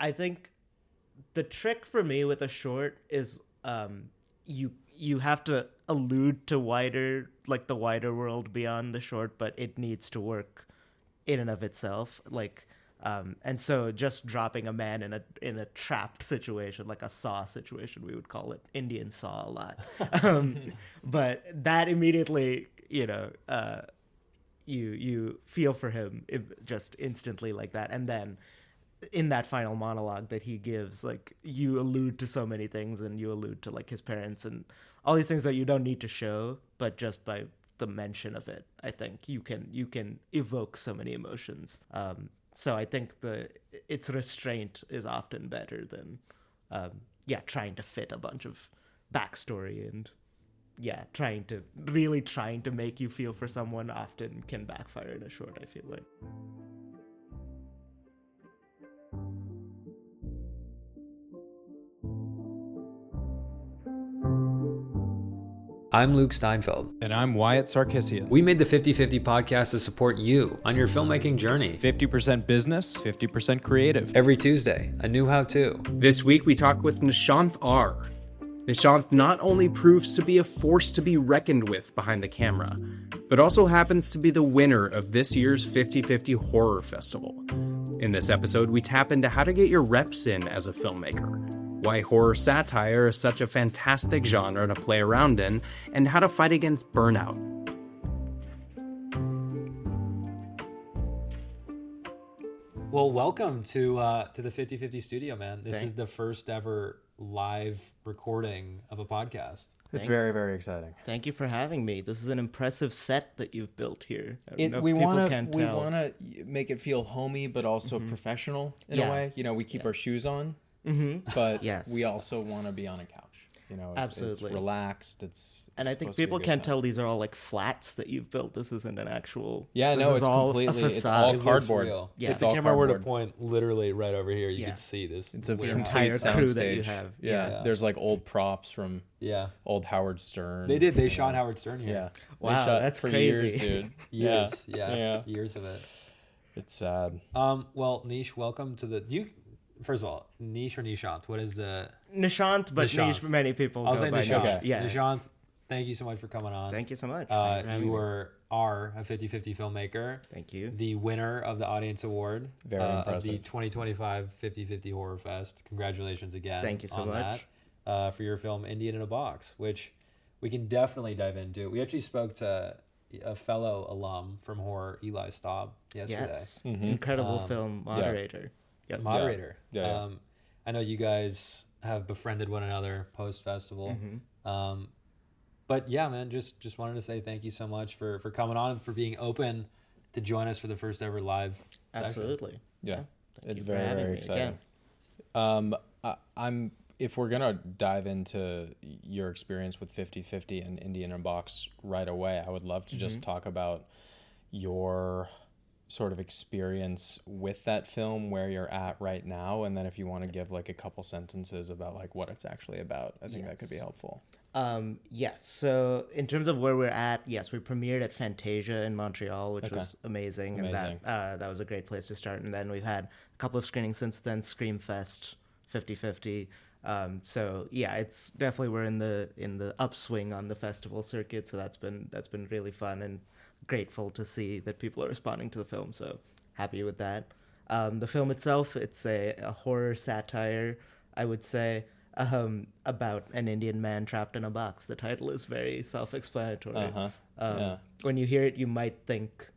I think the trick for me with a short is you have to allude to the wider world beyond the short, but it needs to work in and of itself. And so just dropping a man in a trapped situation, like a Saw situation, we would call it Indian Saw a lot. But that immediately, you feel for him just instantly like that. And then in that final monologue that he gives, like, you allude to so many things, and you allude to like his parents and all these things that you don't need to show, but just by the mention of it, I think you can evoke so many emotions. So I think its restraint is often better than trying to fit a bunch of backstory, and trying to make you feel for someone often can backfire in a short, I feel like. I'm Luke Steinfeld. And I'm Wyatt Sarkissian. We made the 50/50 podcast to support you on your filmmaking journey. 50% business, 50% creative. Every Tuesday, a new how-to. This week we talk with Nishanth R. Nishanth not only proves to be a force to be reckoned with behind the camera, but also happens to be the winner of this year's 50/50 Horror Festival. In this episode, we tap into how to get your reps in as a filmmaker, why horror satire is such a fantastic genre to play around in, and how to fight against burnout. Well, welcome to the 50/50 studio, man. This is the first ever live recording of a podcast. It's very, very exciting. Thank you for having me. This is an impressive set that you've built here. We want to make it feel homey, but also professional in a way. We keep our shoes on. But we also want to be on a couch. Absolutely. It's relaxed. And I think people can't tell these are all like flats that you've built. This isn't an actual. Yeah, no, it's completely. It's all cardboard. Yeah, if the camera were to point literally right over here, you could see this. It's a entire crew that you have. Yeah, there's like old props from old Howard Stern. They shot Howard Stern here. Yeah, wow, that's for crazy. years, dude. Years of it. It's sad. Well, Nish, welcome to the. First of all, Nish or Nishanth? What is the... Nishanth, but Nishanth. Nish, many people I'll go say by Nishanth. Nish. Yeah. Nishanth, thank you so much for coming on. Thank you so much. You are a 50/50 filmmaker. Thank you. The winner of the Audience Award. Very impressive. Of the 2025 50/50 Horror Fest. Congratulations again. Thank you so much. That, for your film Indian in a Box, which we can definitely dive into. We actually spoke to a fellow alum from horror, Eli Staub, yesterday. Yes. Incredible film moderator. Yep. Moderator. Yeah. I know you guys have befriended one another post-festival. But yeah, man, just wanted to say thank you so much for coming on and for being open to join us for the first ever live session. Absolutely. Yeah. Thank It's you for very, having very me exciting. again. If we're going to dive into your experience with 50/50 and Indian in a Box right away, I would love to just talk about your sort of experience with that film, where you're at right now, and then if you want to give like a couple sentences about like what it's actually about, I think that could be helpful. Yes. So in terms of where we're at, yes, we premiered at Fantasia in Montreal, which was amazing. And that was a great place to start. And then we've had a couple of screenings since then, Screamfest, 50/50. So yeah, it's definitely, we're in the upswing on the festival circuit. So that's been really fun, and grateful to see that people are responding to the film. So happy with that. The film itself, it's a horror satire, I would say, about an Indian man trapped in a box. The title is very self-explanatory. When you hear it, you might think,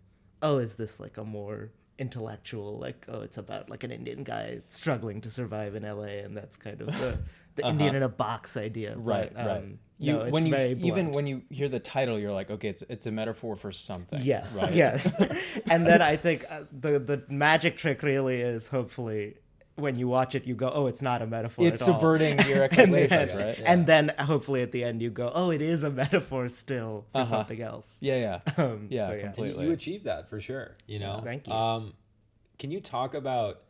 oh, is this like a more intellectual, like, oh, it's about like an Indian guy struggling to survive in LA, and that's kind of the Indian in a box idea. Right, but, right. When you hear the title, you're like, okay, it's a metaphor for something. Yes, right? yes. And then I think the magic trick really is, hopefully, when you watch it, you go, oh, it's not a metaphor It's at all. subverting your expectations, right? Yeah. And then hopefully at the end you go, oh, it is a metaphor still for something else. Yeah. So, completely. You achieved that for sure. Thank you. Can you talk about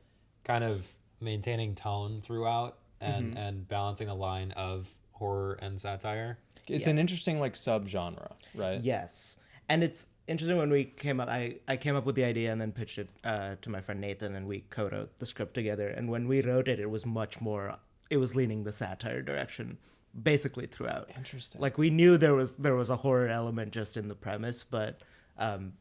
kind of maintaining tone throughout and balancing a line of horror and satire? It's an interesting like subgenre, right? Yes. And it's interesting when we came up. I came up with the idea and then pitched it to my friend Nathan, and we co-wrote the script together. And when we wrote it, it was much more. It was leaning the satire direction basically throughout. Interesting. Like we knew there was a horror element just in the premise, but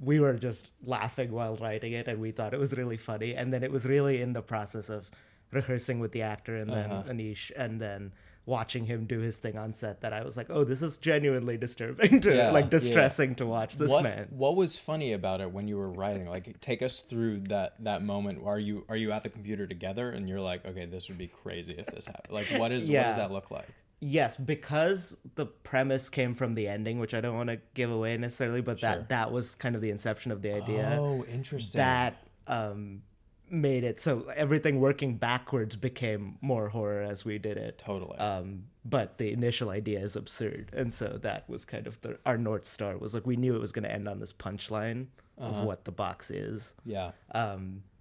we were just laughing while writing it, and we thought it was really funny. And then it was really in the process of rehearsing with the actor and then Anish, and then watching him do his thing on set that I was like, oh, this is genuinely disturbing distressing to watch this man. What was funny about it when you were writing? Like, take us through that moment. Are you at the computer together and you're like, okay, this would be crazy if this happened? Like, what does that look like? Yes, because the premise came from the ending, which I don't want to give away necessarily, but that was kind of the inception of the idea. Oh, interesting. That made it so everything working backwards became more horror as we did it. Totally. But the initial idea is absurd, and so that was kind of our North Star. Was like we knew it was going to end on this punchline of what the box is. Yeah.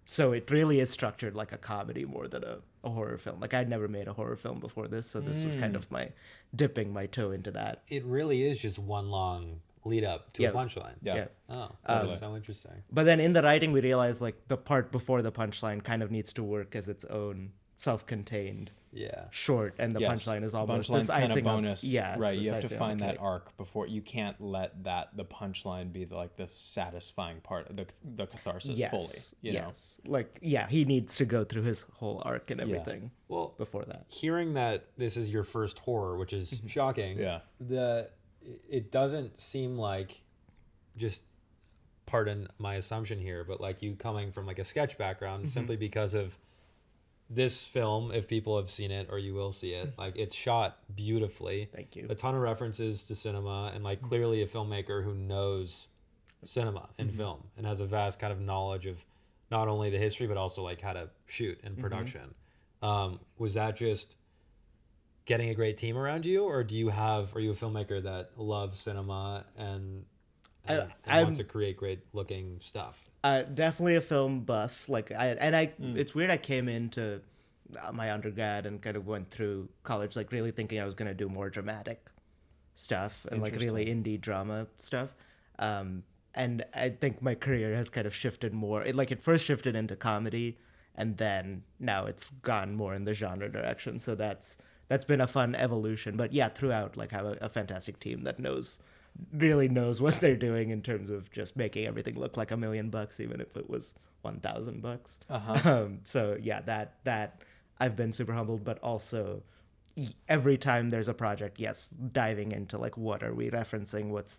So it really is structured like a comedy more than a horror film. Like I'd never made a horror film before this, so this was kind of my dipping my toe into that. It really is just one long lead up to a punchline. Yeah. Oh, that's so interesting. But then in the writing, we realized like the part before the punchline kind of needs to work as its own self-contained short, and the punchline is almost this kind of icing bonus. Right. You have to icing find that arc before. You can't let the punchline be like the satisfying part of the catharsis fully. You know? Like he needs to go through his whole arc and everything. Well, before that, hearing that this is your first horror, which is shocking. Yeah. It doesn't seem like, just pardon my assumption here, but like you coming from like a sketch background simply because of this film, if people have seen it or you will see it, like it's shot beautifully. Thank you. A ton of references to cinema, and like clearly a filmmaker who knows cinema and film and has a vast kind of knowledge of not only the history but also like how to shoot and production. Was that just getting a great team around you, or are you a filmmaker that loves cinema and wants to create great looking stuff? Definitely a film buff. Like it's weird. I came into my undergrad and kind of went through college like really thinking I was going to do more dramatic stuff and like really indie drama stuff. And I think my career has kind of shifted more. It first shifted into comedy, and then now it's gone more in the genre direction. So that's been a fun evolution. But yeah, throughout, like have a fantastic team that really knows what they're doing in terms of just making everything look like $1 million, even if it was $1,000. So yeah, that I've been super humbled, but also every time there's a project, diving into like, what are we referencing? What's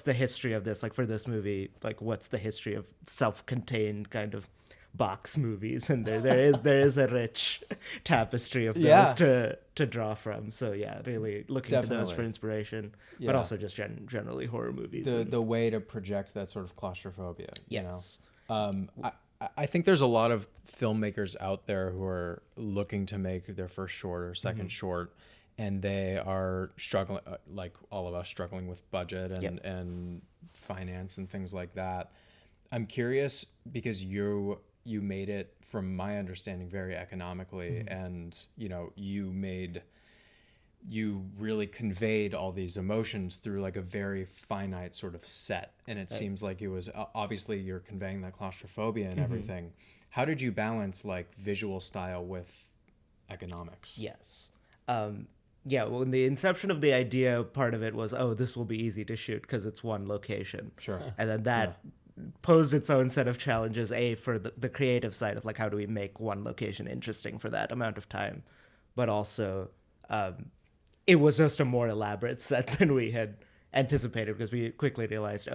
the history of this? Like for this movie, like what's the history of self-contained kind of box movies? And there is a rich tapestry of those to draw from. So yeah, really looking to those for inspiration, but also just generally horror movies. The way to project that sort of claustrophobia. Yes. You know? I think there's a lot of filmmakers out there who are looking to make their first short or second short, and they are struggling, like all of us, struggling with budget and finance and things like that. I'm curious because you made it, from my understanding, very economically, and you really conveyed all these emotions through like a very finite sort of set, and it seems like it was obviously you're conveying that claustrophobia and everything. How did you balance like visual style with economics? Well, in the inception of the idea, part of it was, this will be easy to shoot because it's one location. Sure. And then that posed its own set of challenges, for the creative side of like, how do we make one location interesting for that amount of time? But also, it was just a more elaborate set than we had anticipated, because we quickly realized,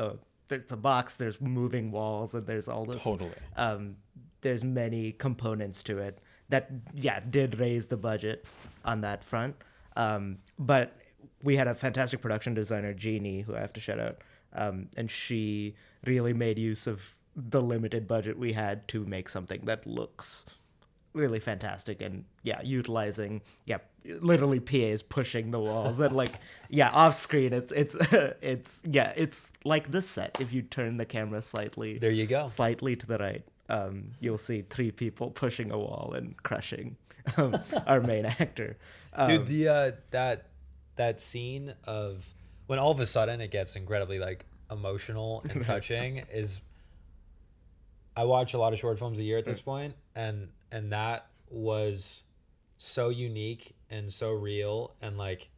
there's a box, there's moving walls, and there's all this. Totally. There's many components to it that, did raise the budget on that front. But we had a fantastic production designer, Jeannie, who I have to shout out. And she really made use of the limited budget we had to make something that looks really fantastic, and utilizing literally PAs pushing the walls and like off screen it's like this set. If you turn the camera slightly to the right, you'll see 3 people pushing a wall and crushing our main actor. Dude, that scene of when all of a sudden it gets incredibly like emotional and touching is, I watch a lot of short films a year at this point, and that was so unique and so real. And like,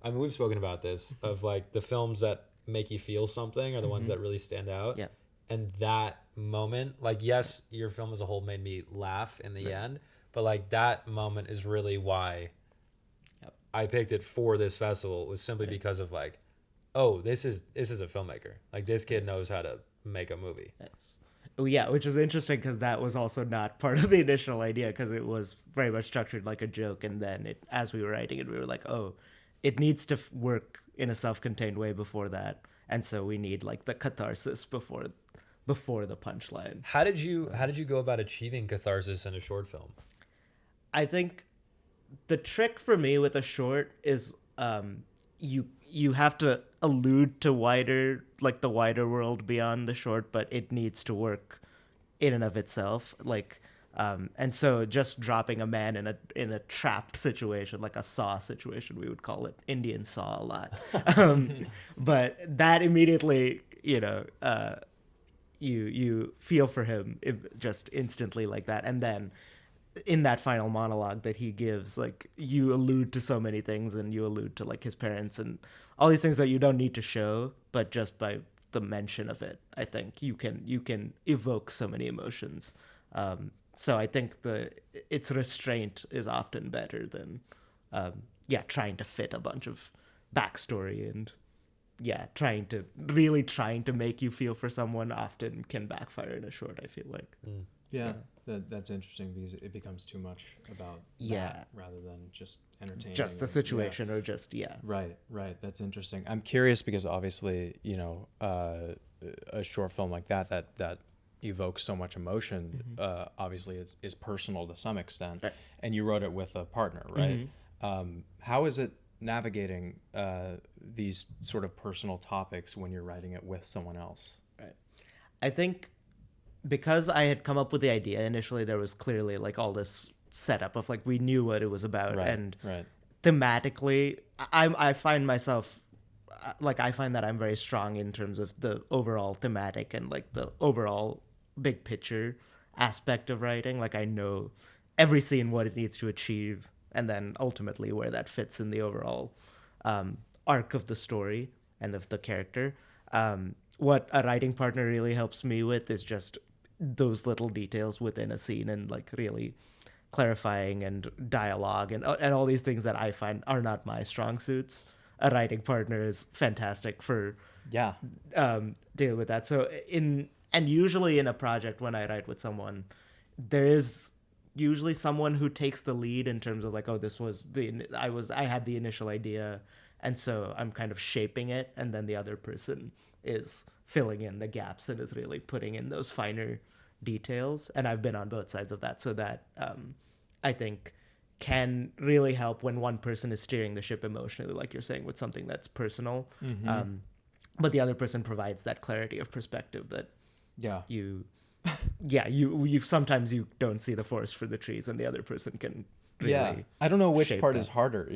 I mean, we've spoken about this, of like the films that make you feel something are the ones that really stand out. Yeah. And that moment, like, yes, your film as a whole made me laugh in the end, but like that moment is really why I picked it for this festival, was simply because of like, oh, this is a filmmaker. Like, this kid knows how to make a movie. Yes. Oh, yeah, which is interesting because that was also not part of the initial idea, because it was very much structured like a joke. And then as we were writing it, we were like, oh, it needs to work in a self-contained way before that. And so we need like the catharsis before the punchline. How did you go about achieving catharsis in a short film? I think the trick for me with a short is you have to allude to the wider world beyond the short, but it needs to work in and of itself. Like, and so just dropping a man in a trapped situation, like a Saw situation, we would call it Indian Saw a lot. But that immediately, you feel for him just instantly like that. And then in that final monologue that he gives, like, you allude to so many things, and you allude to like his parents and all these things that you don't need to show, but just by the mention of it, I think you can evoke so many emotions. So I think its restraint is often better than trying to fit a bunch of backstory, and trying to make you feel for someone often can backfire in a short, I feel like. That's interesting, because it becomes too much about that rather than just entertaining. Just the situation or just, Right. That's interesting. I'm curious because obviously, a short film like that evokes so much emotion, obviously is personal to some extent. Right. And you wrote it with a partner, right? How is it navigating these sort of personal topics when you're writing it with someone else? Right. I think because I had come up with the idea initially, there was clearly like all this setup of like, we knew what it was about. And thematically, I find myself, like, I find that I'm very strong in terms of the overall thematic and like the overall big picture aspect of writing. Like, I know every scene, what it needs to achieve, and then ultimately where that fits in the overall arc of the story and of the character. What a writing partner really helps me with is just those little details within a scene, and like really clarifying and dialogue and all these things that I find are not my strong suits. A writing partner is fantastic for dealing with that. So usually in a project, when I write with someone, there is usually someone who takes the lead in terms of like, oh, this was I had the initial idea, and so I'm kind of shaping it, and then the other person is filling in the gaps and is really putting in those finer details. And I've been on both sides of that, so that I think can really help when one person is steering the ship emotionally, like you're saying, with something that's personal. But the other person provides that clarity of perspective that you sometimes you don't see the forest for the trees, and the other person can really I don't know which part is harder,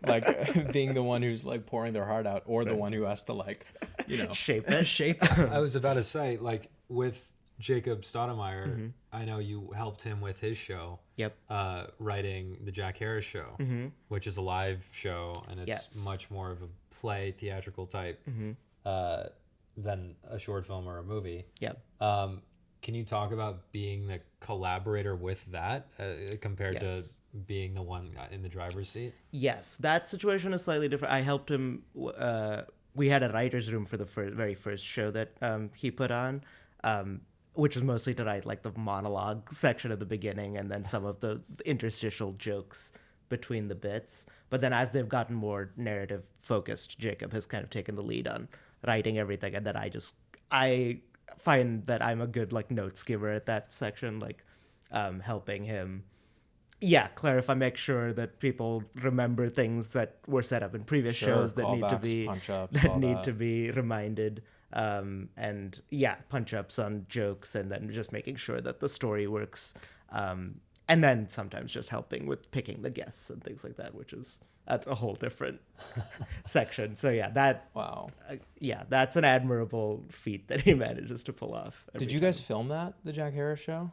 like being the one who's like pouring their heart out, or the one who has to like, shape it. I was about to say, like, with Jacob Stoudemire, I know you helped him with his show. Writing the Jack Harris show, which is a live show, and it's much more of a play, theatrical type than a short film or a movie. Can you talk about being the collaborator with that compared to being the one in the driver's seat? Yes, that situation is slightly different. I helped him. We had a writer's room for the very first show that he put on, which was mostly to write like the monologue section at the beginning, and then some of the interstitial jokes between the bits. But then as they've gotten more narrative focused, Jacob has kind of taken the lead on writing everything, and then I find that I'm a good like notes giver at that section, like helping him clarify, make sure that people remember things that were set up in previous shows that need to be reminded, and punch ups on jokes, and then just making sure that the story works. And And then sometimes just helping with picking the guests and things like that, which is at a whole different section. So yeah, that's an admirable feat that he manages to pull off. Did you guys film that, the Jack Harris show?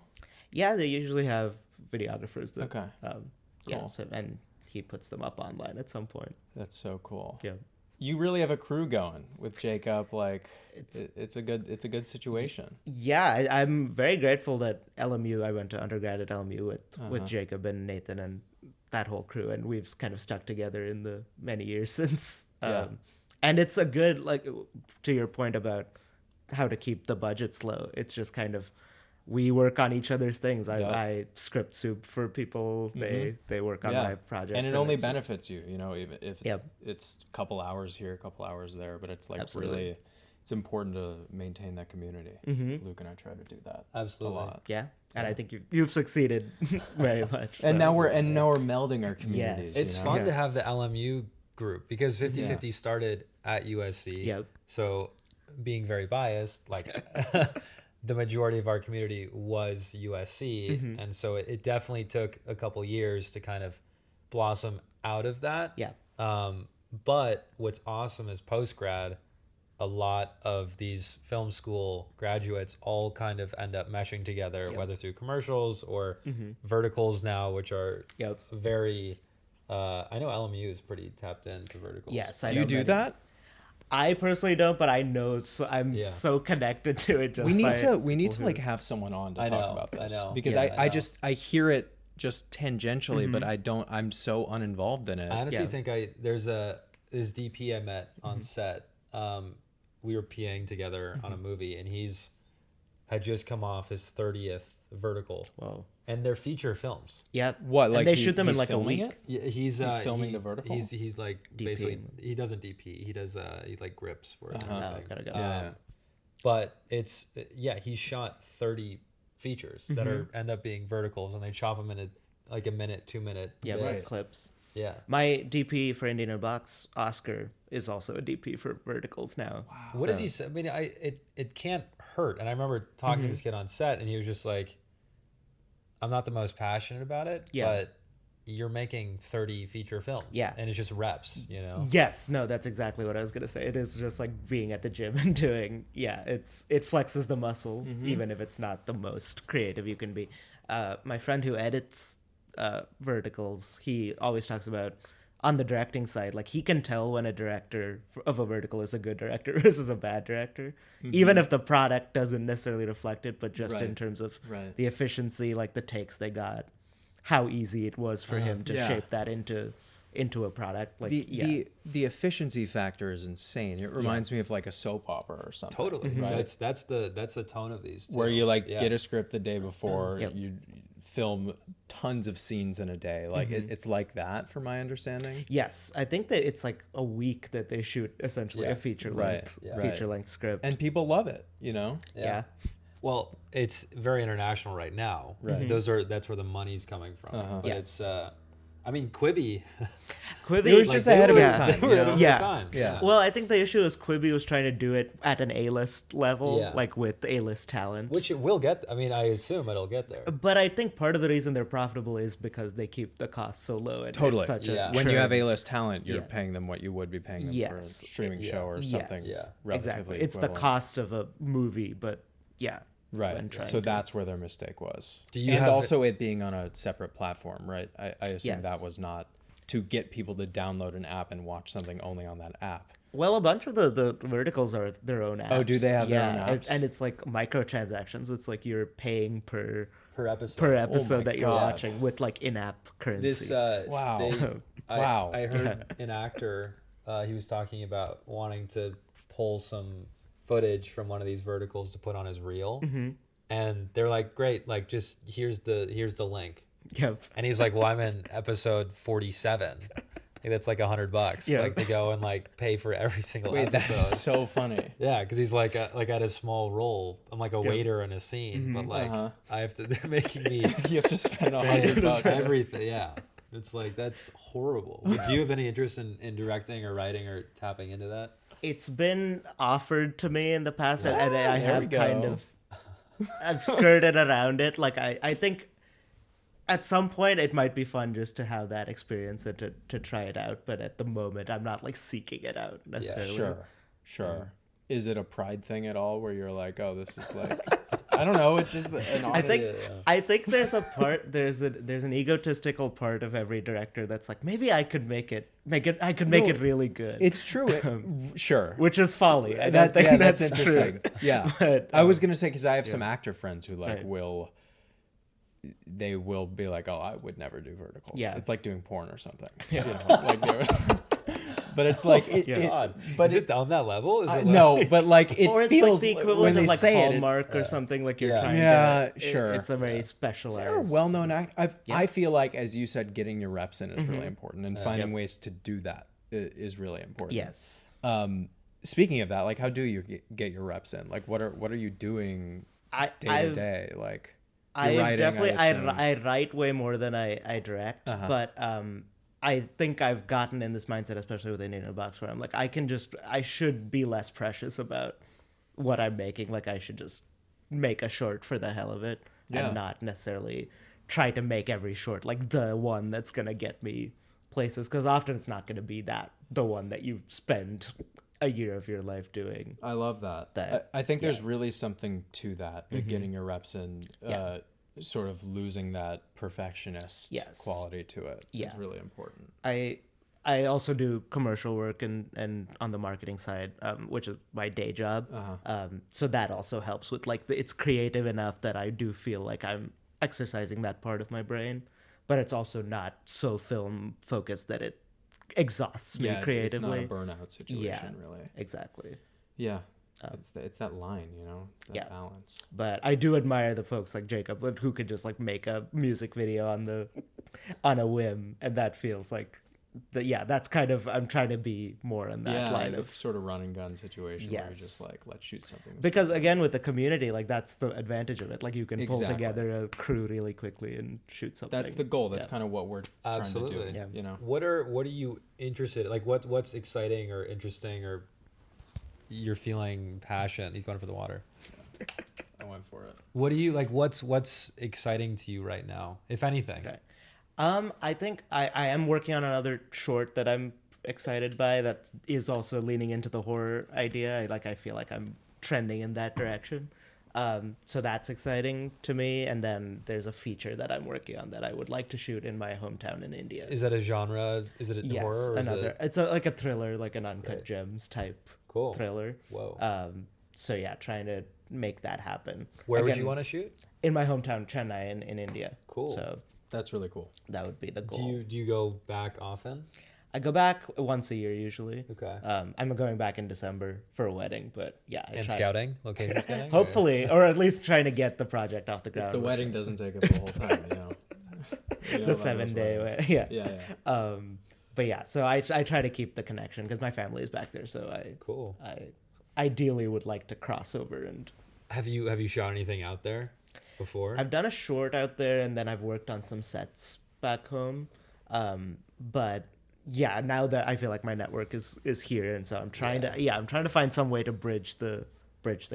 Yeah, they usually have videographers that, okay. Yeah, cool. so, and he puts them up online at some point. That's so cool. Yeah. You really have a crew going with Jacob. Like it's a good situation. Yeah, I'm very grateful that LMU. I went to undergrad at LMU with Jacob and Nathan and that whole crew, and we've kind of stuck together in the many years since. And it's a good, like, to your point about how to keep the budgets low. It's just kind of, we work on each other's things. I script soup for people. They work on my projects. And it only benefits you, even if it's a couple hours here, a couple hours there, but it's like really, it's important to maintain that community. Luke and I try to do that. Absolutely. A lot. Yeah. And I think you've succeeded very much. And now we're melding our communities. Yes. It's fun to have the LMU group because 50/50 started at USC. Yep. So being very biased, like the majority of our community was USC. And so it definitely took a couple years to kind of blossom out of that. Yeah. But what's awesome is post-grad, a lot of these film school graduates all kind of end up meshing together, whether through commercials or verticals now, which are very, I know LMU is pretty tapped into verticals. Yes. Do you do that? I personally don't, but I know, so I'm so connected to it. We need to like have someone on to talk about this. I know. Because I hear it just tangentially, but I'm so uninvolved in it. I honestly think there's this DP I met on set. We were PAing together on a movie, and had just come off his 30th vertical. Whoa. And they're feature films. Yeah. What, like and they shoot them in like a week? It? Yeah, he's filming the vertical? He's like DP. basically, he doesn't DP. He does, he like grips for it. Gotta go. Yeah. But it's, he shot 30 features that end up being verticals, and they chop them into like a minute, 2 minute bits. Clips. Yeah. My DP for Indian in Box, Oscar, is also a DP for verticals now. Wow. What does he say? I mean, it can't hurt. And I remember talking to this kid on set, and he was just like, I'm not the most passionate about it, but you're making 30 feature films. Yeah. And it's just reps, Yes. No, that's exactly what I was going to say. It is just like being at the gym and doing, it flexes the muscle, even if it's not the most creative you can be. My friend who edits verticals, he always talks about on the directing side, like he can tell when a director of a vertical is a good director versus a bad director, even if the product doesn't necessarily reflect it, but just in terms of the efficiency, like the takes they got, how easy it was for him to shape that into a product. Like the efficiency factor is insane. It reminds me of like a soap opera or something. Totally. Right. That's the tone of these too. Where you get a script the day before, you film tons of scenes in a day. Like it's like that, from my understanding. Yes, I think that it's like a week that they shoot essentially a feature length script, and people love it. Yeah. Well, it's very international right now. Right. That's where the money's coming from. But it's I mean, Quibi. It was just ahead of its time. Yeah. Well, I think the issue is Quibi was trying to do it at an A-list level, like with A-list talent. Which it will get. I mean, I assume it'll get there. But I think part of the reason they're profitable is because they keep the costs so low. And totally. It's such a when you have A-list talent, you're paying them what you would be paying them for a streaming show or something. Relatively exactly. It's equivalent. the cost of a movie, but Right. So that's where their mistake was. It being on a separate platform, right? I assume that was not to get people to download an app and watch something only on that app. Well, a bunch of the verticals are their own apps. Oh, do they have their own apps? And it's like microtransactions. It's like you're paying per episode that you're watching with like in-app currency. Wow. I heard an actor, he was talking about wanting to pull some footage from one of these verticals to put on his reel, and they're like, great, like just here's the link. Yep. And he's like, well, I'm in episode 47. That's like $100 like to go and like pay for every single episode. That's so funny. Yeah, because he's like at a small role. I'm like a waiter in a scene, but like I have to. They're making me. You have to spend $100 for everything. Yeah, it's like that's horrible. Do you have any interest in directing or writing or tapping into that? It's been offered to me in the past, and I have kind of I've skirted around it. Like I think at some point it might be fun just to have that experience and to try it out. But at the moment, I'm not like seeking it out necessarily. Sure. Is it a pride thing at all where you're like, oh, this is like, I don't know, it's just an honest... I think there's a part, there's an egotistical part of every director that's like, maybe I could make it really good. It's true. Sure. Which is folly. I don't think that's interesting. True. Yeah. But, I was going to say, because I have some actor friends who like they will be like, oh, I would never do verticals. Yeah. It's like doing porn or something. Yeah. You know, like but it's like, but is it on that level? Is it no, but like it or it's feels like the equivalent when they of like say Hallmark or something like you're trying to. Sure. It's a very specialized. They're well-known act. I feel like, as you said, getting your reps in is really important, and finding ways to do that is really important. Yes. Speaking of that, like, how do you get your reps in? Like, what are you doing day to day? Like, I write way more than I direct, but I think I've gotten in this mindset, especially with Indian Box, where I'm like, I should be less precious about what I'm making. Like, I should just make a short for the hell of it and not necessarily try to make every short like the one that's going to get me places. Because often it's not going to be the one that you spend a year of your life doing. I love that. I think there's really something to that, getting your reps in, sort of losing that perfectionist quality to it. It's really important. I also do commercial work and on the marketing side, which is my day job. So that also helps with like it's creative enough that I do feel like I'm exercising that part of my brain, but it's also not so film focused that it exhausts me creatively. It's not a burnout situation, really. Exactly. Yeah. It's that line, you know, that balance. But I do admire the folks like Jacob who could just like make a music video on a whim, and that feels like that's kind of, I'm trying to be more in that line of sort of run and gun situation where you're just like, let's shoot something. Because again, with the community, like that's the advantage of it. Like you can pull together a crew really quickly and shoot something. That's the goal. That's kind of what we're trying to do. Yeah. You know, what are you interested in? Like what's exciting or interesting or you're feeling passion? He's going for the water. I went for it. What do you like? What's exciting to you right now, if anything? Okay. I think I am working on another short that I'm excited by that is also leaning into the horror idea. I feel like I'm trending in that direction. So that's exciting to me. And then there's a feature that I'm working on that I would like to shoot in my hometown in India. Is that a genre? Is it a horror? Or it's like a thriller, like an Uncut Gems type thriller. Whoa. So yeah, trying to make that happen. Where would you want to shoot? In my hometown, Chennai in India. Cool. So that's really cool. That would be the goal. Do you go back often? I go back once a year usually. Okay. I'm going back in December for a wedding, but yeah. Scouting? Location scouting? Hopefully, or at least trying to get the project off the ground. If the wedding doesn't take up the whole time, you know. The 7-day way. Yeah. But yeah, so I try to keep the connection because my family is back there, so I ideally would like to cross over and. Have you shot anything out there before? I've done a short out there, and then I've worked on some sets back home. But yeah, now that I feel like my network is here, and so I'm trying to find some way to bridge the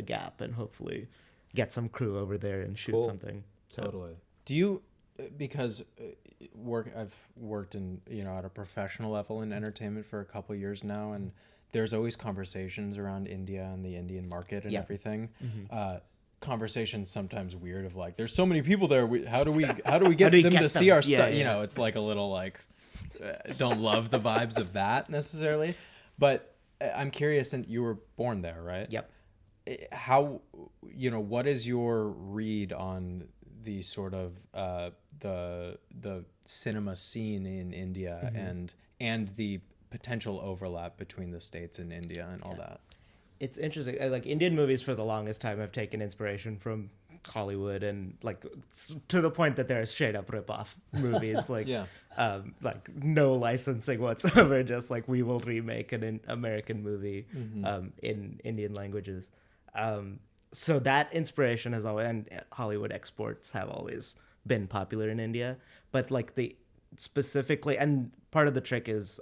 gap and hopefully get some crew over there and shoot something. So. Totally. Do you, because I've worked in, you know, at a professional level in entertainment for a couple years now, and there's always conversations around India and the Indian market and everything. Mm-hmm. Conversations sometimes weird of like, there's so many people there. How do we get them to see our stuff? Yeah. You know, it's like a little like, don't love the vibes of that necessarily. But I'm curious, and you were born there, right? Yep. How, you know, what is your read on the sort of the cinema scene in India and the potential overlap between the States and India and all that? It's interesting. Like Indian movies for the longest time have taken inspiration from Hollywood, and like to the point that they're straight up rip-off movies. Like, like no licensing whatsoever. Just like we will remake an American movie in Indian languages. So that inspiration has always, and Hollywood exports have always been popular in India. But like specifically, and part of the trick is.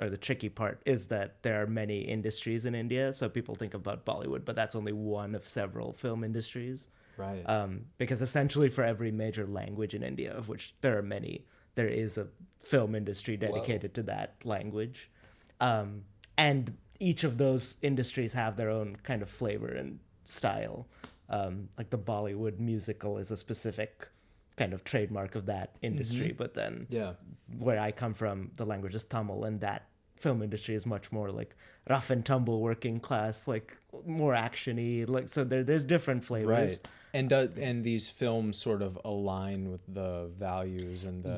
Or the tricky part is that there are many industries in India. So people think about Bollywood, but that's only one of several film industries. Right. Because essentially for every major language in India, of which there are many, there is a film industry dedicated to that language. And each of those industries have their own kind of flavor and style. Like the Bollywood musical is a specific kind of trademark of that industry. But then where I come from, the language is Tamil, and that film industry is much more like rough and tumble working class, like more actiony. Like, so there's different flavors. Right. And these films sort of align with the values and the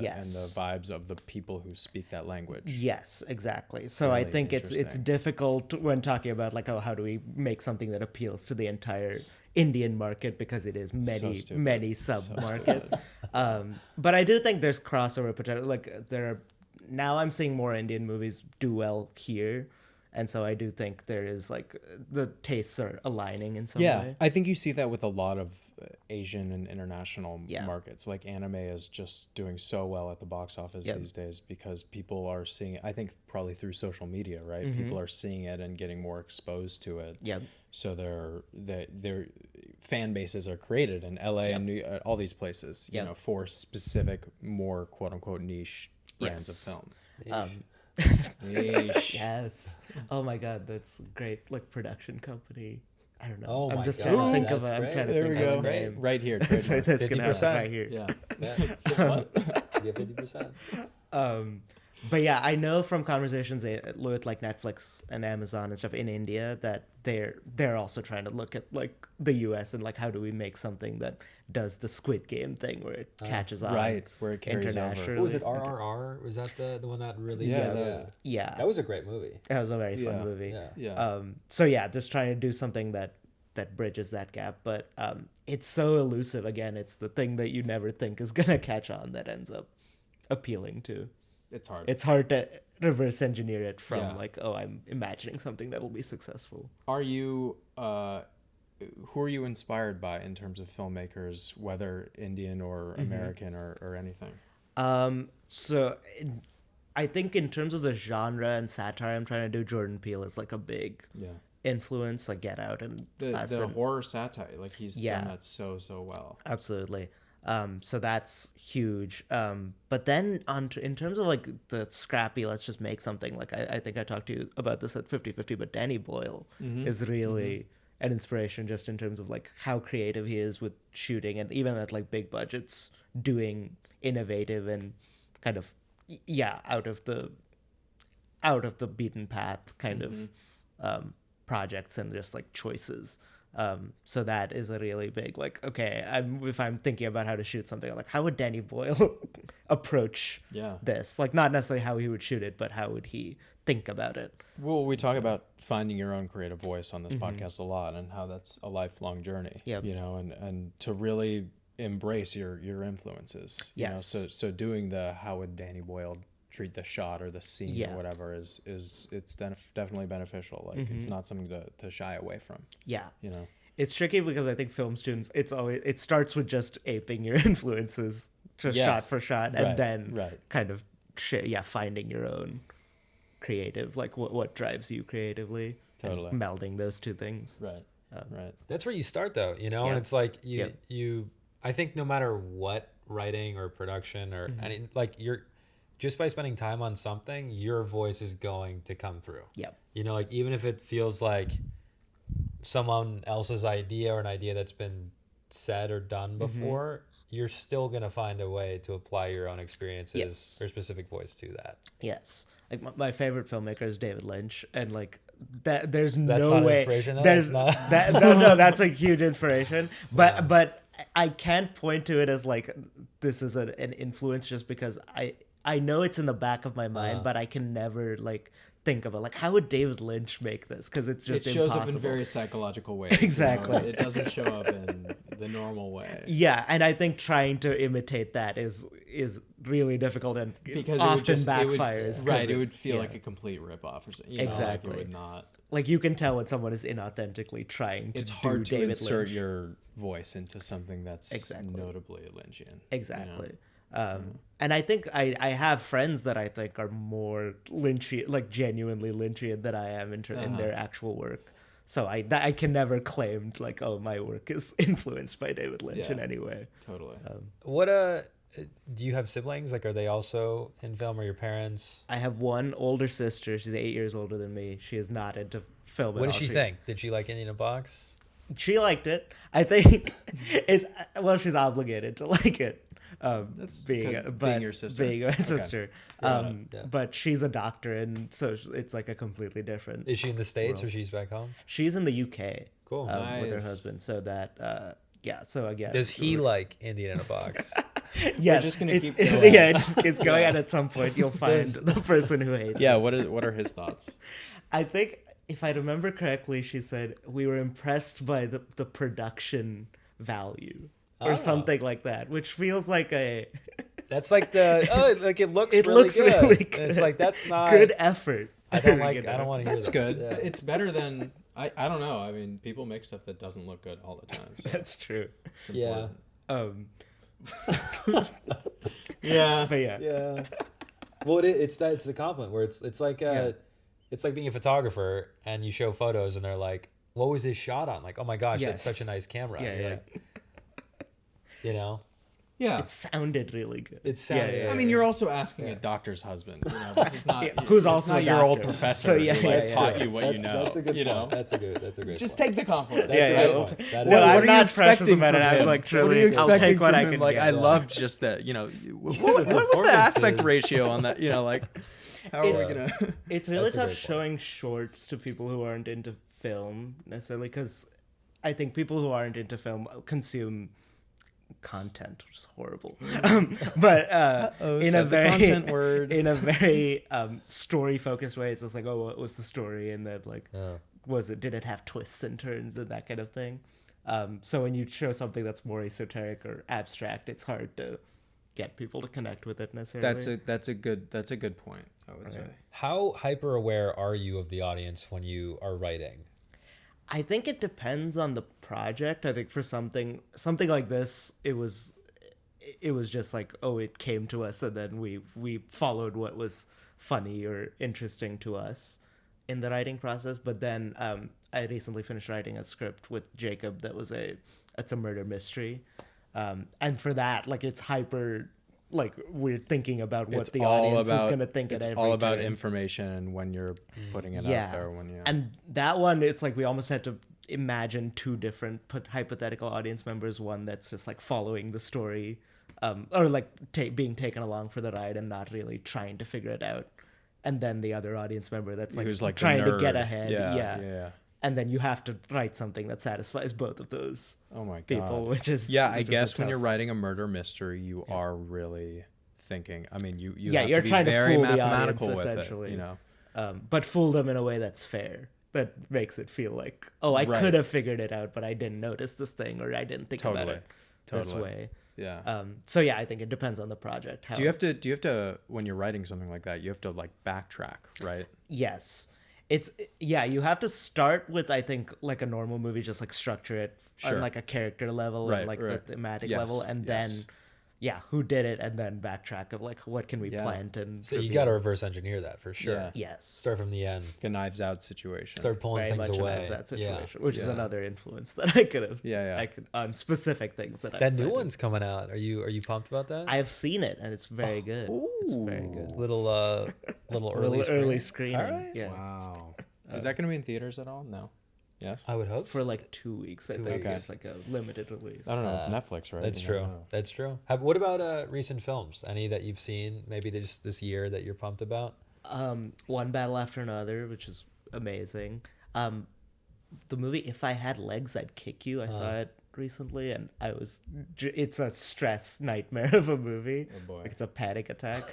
vibes of the people who speak that language. Yes, exactly. So really I think it's difficult when talking about like, oh, how do we make something that appeals to the entire Indian market, because it is many sub-market. But I do think there's crossover potential. Like now I'm seeing more Indian movies do well here. And so I do think there is like the tastes are aligning in some way. Yeah, I think you see that with a lot of Asian and international markets. Like anime is just doing so well at the box office these days because people are seeing it. I think probably through social media, right? People are seeing it and getting more exposed to it. Yeah. So their fan bases are created in LA and all these places, you know, for specific, more quote unquote niche brands of film. Yes. Oh my God, that's great. Like production company. I don't know. Oh I'm my just God, trying to think of that's I'm great. trying to There think we of go. a name. Right here. That's trademark. gonna happen right here. Yeah. Yeah, 50%. But yeah, I know from conversations with like Netflix and Amazon and stuff in India that they're also trying to look at like the US and like how do we make something that does the Squid Game thing where it catches on where it carries over. internationally. What was it, RRR? Was that the one that really... Yeah. That was a great movie. That was a very fun movie. Yeah. So yeah, just trying to do something that bridges that gap. But it's so elusive. Again, it's the thing that you never think is going to catch on that ends up appealing to. It's hard. It's hard to reverse engineer it from like, oh, I'm imagining something that will be successful. Are you... who are you inspired by in terms of filmmakers, whether Indian or American or anything? So I think in terms of the genre and satire I'm trying to do, Jordan Peele is like a big influence, like Get Out and the horror satire. Like he's done that so well. Absolutely. So that's huge. But then in terms of like the scrappy, let's just make something, like I think I talked to you about this at 50/50, but Danny Boyle is really an inspiration just in terms of like how creative he is with shooting, and even at like big budgets doing innovative and kind of out of the beaten path kind of projects and just like choices. So that is a really big, like, okay, if I'm thinking about how to shoot something, I'm like, how would Danny Boyle approach this? Like, not necessarily how he would shoot it, but how would he think about it? Well, we talk about finding your own creative voice on this podcast a lot, and how that's a lifelong journey, you know, and to really embrace your influences. You know? So doing how would Danny Boyle treat the shot or the scene or whatever is it's definitely beneficial. Like it's not something to shy away from. Yeah. You know, it's tricky because I think film students, it starts with just aping your influences just shot for shot, and then kind of finding your own creative, like what drives you creatively, totally melding those two things. Right. That's where you start though, you know, and it's like you I think no matter what writing or production or any, like just by spending time on something, your voice is going to come through. You know, like even if it feels like someone else's idea or an idea that's been said or done before, you're still going to find a way to apply your own experiences or specific voice to that. Yes. Like my favorite filmmaker is David Lynch, and like that there's that's no not way inspiration, though? There's not... no, that's a huge inspiration, but I can't point to it as like this is an influence just because I know it's in the back of my mind, but I can never like think of it. Like, how would David Lynch make this? Because it's just it shows impossible. up in very psychological ways. Exactly. You know? It doesn't show up in the normal way. Yeah, and I think trying to imitate that is really difficult and because often backfires. It would feel like a complete ripoff or something. Exactly. Like it would not. Like you can tell when someone is inauthentically trying to. It's hard to insert Lynch. your voice into something that's notably Lynchian. Exactly. You know? And I think I have friends that I think are more Lynchian, like genuinely Lynchian than I am in their actual work. So I can never claim like, oh, my work is influenced by David Lynch in any way. Totally. What do you have siblings? Like, are they also in film, or your parents? I have one older sister. She's 8 years older than me. She is not into film at all. What did she think? Did she like Indian in a Box? She liked it. I think she's obligated to like it. That's being your sister. Being my sister. Yeah. But she's a doctor, and so it's like a completely different. Is she in the States or she's back home? She's in the UK. Cool. With her husband. So that so again. Does he like Indian in a Box? Yeah, just gonna keep going. Yeah, it just keeps going, and at some point you'll find the person who hates it. What are his thoughts? I think, if I remember correctly, she said we were impressed by the production value or something like that, which feels like a. That's like like it looks. It really looks good. really good. And it's like that's not good effort. I don't like. I don't want to hear That's that. good. Yeah. It's better than I don't know. I mean, people make stuff that doesn't look good all the time. So That's true. it's important. Yeah. But yeah. Yeah. Well, it's a compliment where it's like it's like being a photographer and you show photos and they're like, "What was this shot on?" Like, "Oh my gosh, that's such a nice camera." Yeah, You're yeah. like, you know, Yeah. It sounded really good. it sounded. yeah. I mean, you're also asking a doctor's husband. You know, this is not Who's it's also not a your old doctor. professor So, yeah, who like, yeah, taught yeah. you what you know. That's a good you point. know? That's a great. Just point. take the compliment. That's a Yeah, great yeah. point. That is No, a I'm great not you expecting precious about from it. I'm him? like, What truly, are you I'll expecting take what from I him? can Like, get. I love just that. You know, what was the aspect Performances. ratio on that? You know, like, how are we gonna? It's really That's a tough great point. showing shorts to people who aren't into film necessarily, because I think people who aren't into film consume content, which is horrible. But in a said the very content word. in a very story focused way, it's just like, oh, what was the story, and then like, did it have twists and turns and that kind of thing. So when you show something that's more esoteric or abstract, it's hard to get people to connect with it necessarily. That's a good point, I would say. How hyper aware are you of the audience when you are writing? I think it depends on the project. I think for something like this, it was just like, oh, it came to us, and then we followed what was funny or interesting to us in the writing process. But then I recently finished writing a script with Jacob it's a murder mystery, and for that, like, it's hyper. Like, we're thinking about what the audience is going to think at every It's all about turn. information and when you're putting it out there. And that one, it's like we almost had to imagine two different hypothetical audience members. One that's just like following the story, or like being taken along for the ride and not really trying to figure it out. And then the other audience member that's like, who's like the trying to nerd. get ahead. Yeah. And then you have to write something that satisfies both of those Oh my god. people, which is I guess when you're writing a murder mystery, you are really thinking. I mean, you have you're to be trying to very fool the mathematical audience, with essentially. it, you know. But fool them in a way that's fair. That makes it feel like, oh, I could have figured it out, but I didn't notice this thing, or I didn't think about it this way. Yeah. So yeah, I think it depends on the project. Do you have to when you're writing something like that, you have to like backtrack, right? Yes. You have to start with, I think, like a normal movie, just like structure it on like a character level and like the thematic level, and then who did it, and then backtrack of like, what can we plant and So you got to reverse engineer that for sure. Yeah. Yes. Start from the end. Like a Knives Out situation. Start pulling Very things much away. of that situation, Yeah. which is another influence that I could have. Yeah. I could on specific things that That new one's coming out. Are you pumped about that? I've seen it, and it's very good. It's very good. Little early screening. All right. Yeah. Wow. Is that going to be in theaters at all? No. Yes. I would hope For like 2 weeks, I think. weeks. It's like a limited release. I don't know. It's Netflix, right? That's You true. never know. That's true. What about recent films? Any that you've seen maybe this year that you're pumped about? One Battle After Another, which is amazing. The movie If I Had Legs, I'd Kick You. I saw it recently, and it's a stress nightmare of a movie. Oh boy. Like, it's a panic attack.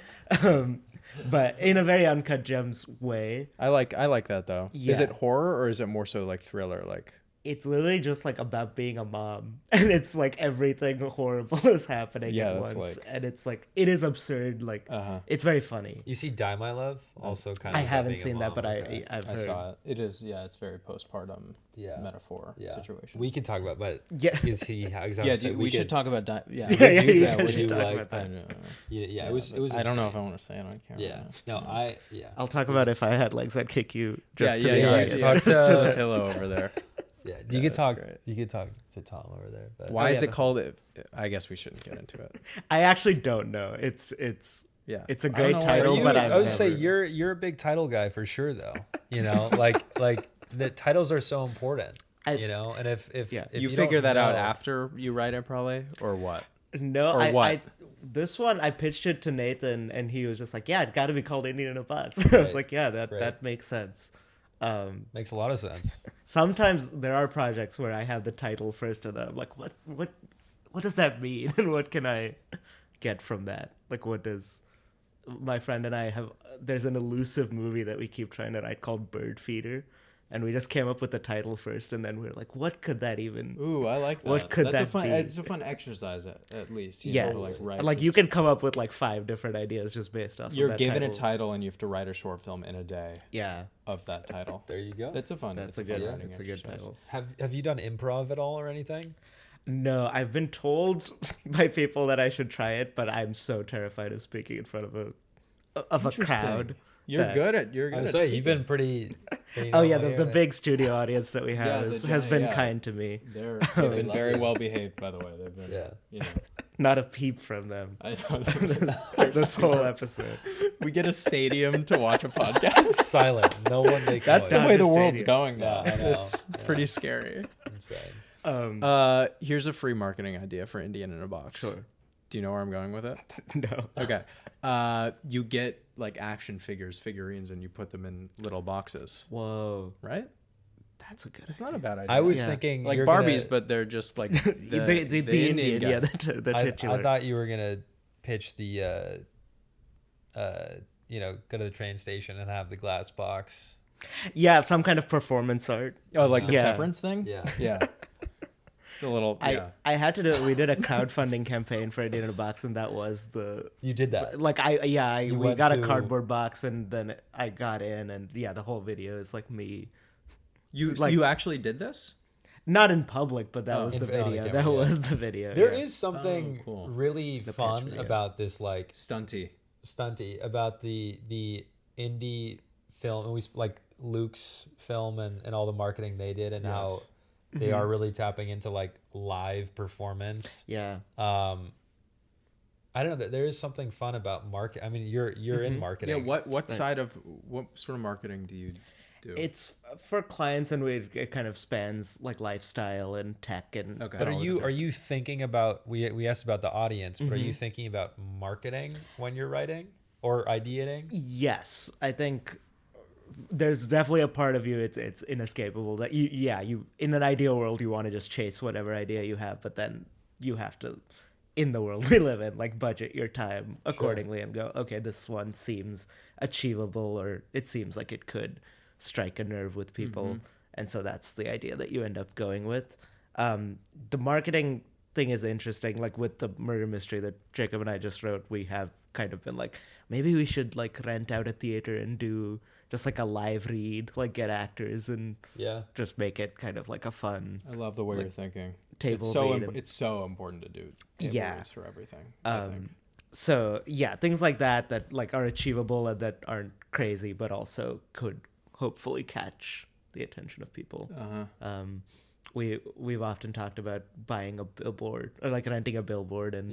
But in a very Uncut Gems way. I like that though. Is Yeah. it horror or is it more so like thriller? Like it's literally just like about being a mom, and it's like everything horrible is happening at once, and it's like it is absurd. Like it's very funny. You see Die My Love also kind of. I haven't seen that, but I've heard. I saw it. It is it's very postpartum metaphor situation. We can talk about, but is he exactly? We should talk about we should talk about that. It was. I don't know if I want to say it on camera. Yeah, no, I'll talk about if I had legs, I'd kick you. Just to the audience. Talk to the pillow over there. Yeah, you could talk. You could talk to Tom over there. But. Why is it called? I guess we shouldn't get into it. I actually don't know. It's a great title, but I would say you're a big title guy for sure, though. You know, like the titles are so important. And if you figure that out after you write it, probably, or what? No, this one I pitched it to Nathan, and he was just like, "Yeah, it got to be called Indian in a Box." Right. I was like, "Yeah, that makes sense." Makes a lot of sense. Sometimes there are projects where I have the title first, and then I'm like, what does that mean, and what can I get from that? Like, what does my friend and I have? There's an elusive movie that we keep trying to write called Bird Feeder. And we just came up with the title first, and then we were like, "What could that even?" Ooh, I like that. What could that be? It's a fun exercise, at least. Yes, you can come up with like 5 different ideas just based off. You're of that given title. a title, and you have to write a short film in a day. Yeah. Of that title. There you go. It's a fun. It's a good title. Have you done improv at all or anything? No, I've been told by people that I should try it, but I'm so terrified of speaking in front of a crowd. You're good at speaking. You've been pretty the big studio audience that we have has been kind to me. They've been very well behaved, by the way. They've been not a peep from them. I know. this whole episode. We get a stadium to watch a podcast. Silent. No one makes That's noise. the way the world's going now. Yeah, I know. It's pretty scary. Insane. Here's a free marketing idea for Indian in a Box. Sure. Do you know where I'm going with it? No. Okay. You get like action figurines, and you put them in little boxes. Whoa. Right? That's a good. It's not a bad idea. I was thinking like Barbies, but they're just like the Indian guy. the titular. I thought you were gonna pitch the, go to the train station and have the glass box. Yeah, some kind of performance art. Oh, like the Severance thing? Yeah. It's a little. I had to do it. We did a crowdfunding campaign for Indian in a Box, and that was You did that. Like we got a cardboard box, and then I got in, and the whole video is like me. You actually did this? Not in public, but that was the video. Camera, was the video. There is something cool. really fun about this, like stunty about the indie film, and we like Luke's film and all the marketing they did, and how they are really tapping into like live performance. Yeah. I don't know. There is something fun about market. I mean, you're in marketing. Yeah. What sort of marketing do you do? It's for clients, and it kind of spans like lifestyle and tech and. Okay. But are you thinking about? We asked about the audience, but are you thinking about marketing when you're writing or ideating? Yes, I think. There's definitely a part of you it's inescapable that you in an ideal world you want to just chase whatever idea you have, but then you have to, in the world we live in, like budget your time accordingly and go, okay, this one seems achievable, or it seems like it could strike a nerve with people, and so that's the idea that you end up going with. The marketing thing is interesting. Like with the murder mystery that Jacob and I just wrote, we have kind of been like, maybe we should like rent out a theater and do just like a live read, like get actors and just make it kind of like a fun. I love the way you're thinking. Table It's so important to do table reads for everything. I think. So things like that like are achievable and that aren't crazy, but also could hopefully catch the attention of people. We've often talked about buying a billboard or like renting a billboard and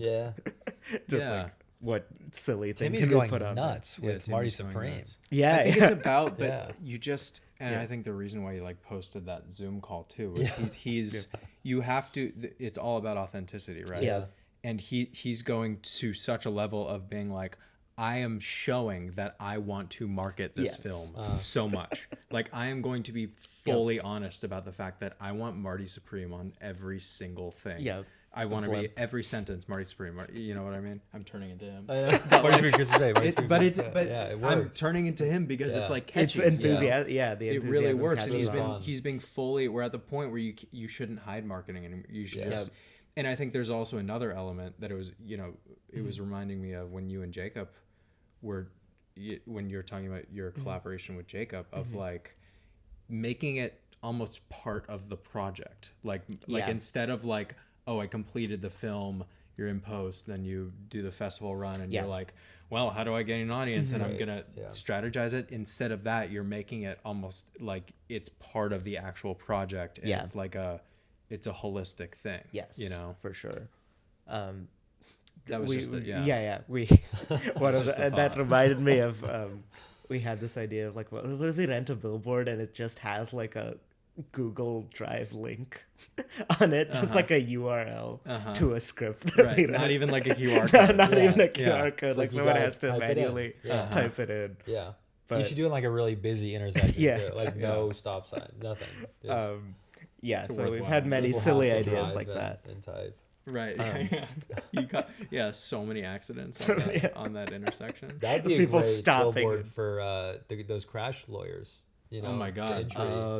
like what silly thing Timmy's can going we put on nuts with Marty Supreme. Yeah, I think it's about, but you just, and I think the reason why you like posted that Zoom call too is he's you have to. It's all about authenticity, right? Yeah, and he's going to such a level of being like, I am showing that I want to market this film so much. Like I am going to be fully honest about the fact that I want Marty Supreme on every single thing. Yeah. I want to be every sentence Marty Supreme. You know what I mean? I'm turning into him. Marty Supreme, Christmas Day. But I'm turning into him because it's like catchy. It's enthusiasm. Yeah, the it enthusiasm really works, and fun. he's being fully. We're at the point where you shouldn't hide marketing anymore. You should just. And I think there's also another element that it was, it was reminding me of when you and Jacob were, when you're talking about your collaboration with Jacob, of like making it almost part of the project. Like instead of like, oh, I completed the film, you're in post, then you do the festival run, and you're like, well, how do I get an audience? And I'm going to strategize it. Instead of that, you're making it almost like it's part of the actual project. And it's like it's a holistic thing. Yes, for sure. That was we one of that reminded me of we had this idea of like, what if we rent a billboard and it just has like a Google Drive link on it, just like a URL to a script. Right. Not even like a QR code. Not even a QR code. Like someone has to type manually type it in. Yeah. But you should do it in like a really busy intersection. Too. Like no stop sign, nothing. Just so we've had many silly ideas like that. And type. Right. You so many accidents on that intersection. That'd be people a great stopping billboard for those crash lawyers. Oh my God.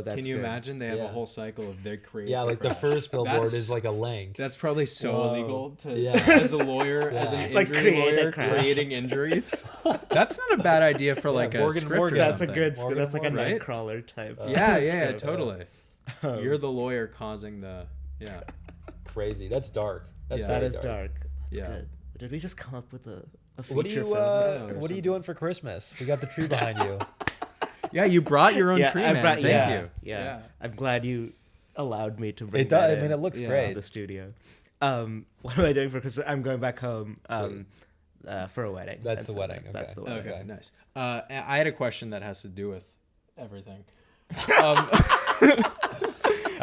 That's Can you good. imagine? They have a whole cycle of their creative. Yeah, like the first billboard is like a link. That's probably so illegal to as a lawyer, as an injury lawyer, creating injuries. That's not a bad idea for like a script or That's something. a good script. That's like a Nightcrawler type. Yeah, totally. You're the lawyer causing the crazy. That's dark. That is dark. That's good. But did we just come up with a feature film? What are you doing for Christmas? We got the tree behind you. Yeah, you brought your own tree, man. Thank you. Yeah. I'm glad you allowed me to bring it. Does. That I mean, it looks great. To the studio. What am I doing for Christmas? I'm going back home for a wedding. That's the wedding. Okay. That's the wedding. Okay, nice. I had a question that has to do with everything. All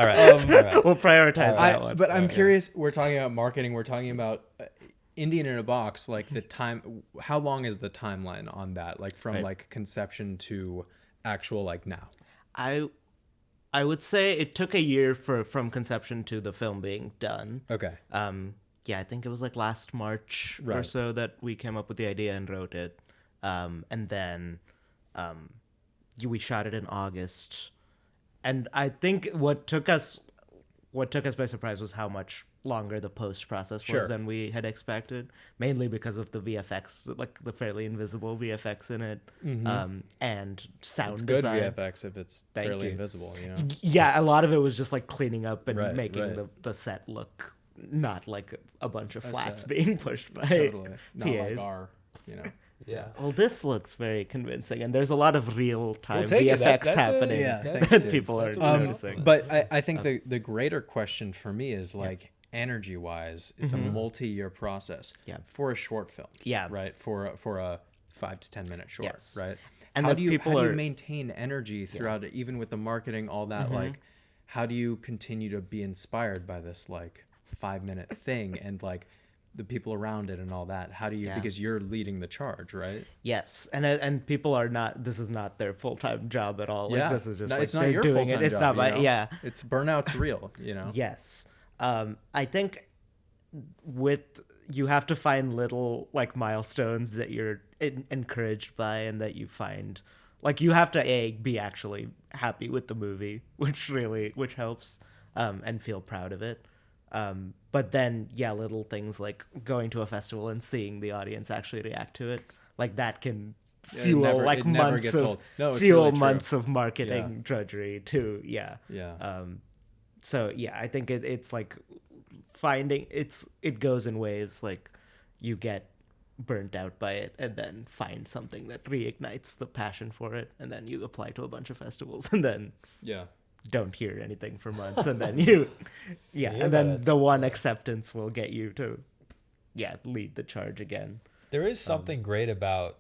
right. We'll prioritize that one. But I'm curious. We're talking about marketing. We're talking about Indian in a Box. Like the time. How long is the timeline on that? Like from like conception to actual like now? I would say it took a year from conception to the film being done. Okay. I think it was like last March or so that we came up with the idea and wrote it. And then we shot it in August. And I think what took us by surprise was how much longer the post process was than we had expected, mainly because of the VFX, like the fairly invisible VFX in it, and sound it's design. Good VFX if it's fairly invisible, Yeah, a lot of it was just like cleaning up and making the set look not like a bunch of flats being pushed by not PAs. like our, Yeah. Well, this looks very convincing, and there's a lot of real-time VFX happening that people are noticing. But I think the greater question for me is like energy-wise, it's a multi-year process for a short film. Yeah. Right. For a 5 to 10 minute short. Yes. Right. And how do you maintain energy throughout it, even with the marketing, all that? Like, how do you continue to be inspired by this like 5-minute thing and like the people around it and all that? How do you, because you're leading the charge, right? Yes. And people are not, this is not their full-time job at all. Like, this is just it's like not your doing full-time it. It's job, not it's burnout's real, Yes. I think you have to find little like milestones that you're encouraged by and that you find, like, you have to be actually happy with the movie, which helps, and feel proud of it. But then, little things like going to a festival and seeing the audience actually react to it, like that can fuel months of marketing drudgery too. So I think it's like finding it goes in waves. Like you get burnt out by it and then find something that reignites the passion for it, and then you apply to a bunch of festivals and then don't hear anything for months, and then and then the one acceptance will get you to lead the charge again. There is something great about,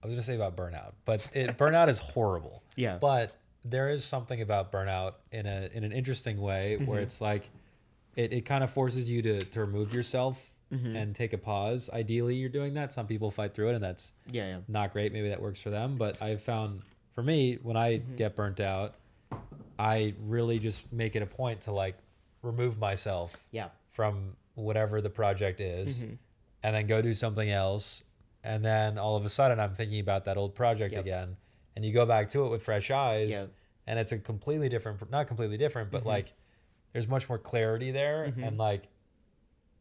I was gonna say about burnout, but burnout is horrible. Yeah. But there is something about burnout in an interesting way where it's like it kind of forces you to remove yourself and take a pause. Ideally, you're doing that. Some people fight through it, and that's not great. Maybe that works for them, but I've found for me, when I get burnt out, I really just make it a point to like remove myself Yeah. from whatever the project is, and then go do something else, and then all of a sudden I'm thinking about that old project again, and you go back to it with fresh eyes, and it's a completely different, not completely different, but like there's much more clarity there, and like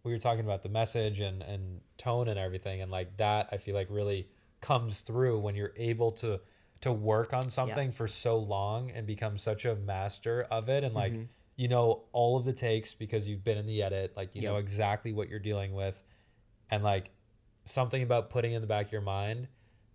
we were talking about the message and tone and everything, and like that I feel like really comes through when you're able to work on something for so long and become such a master of it, and like you know all of the takes because you've been in the edit, like you know exactly what you're dealing with, and like something about putting in the back of your mind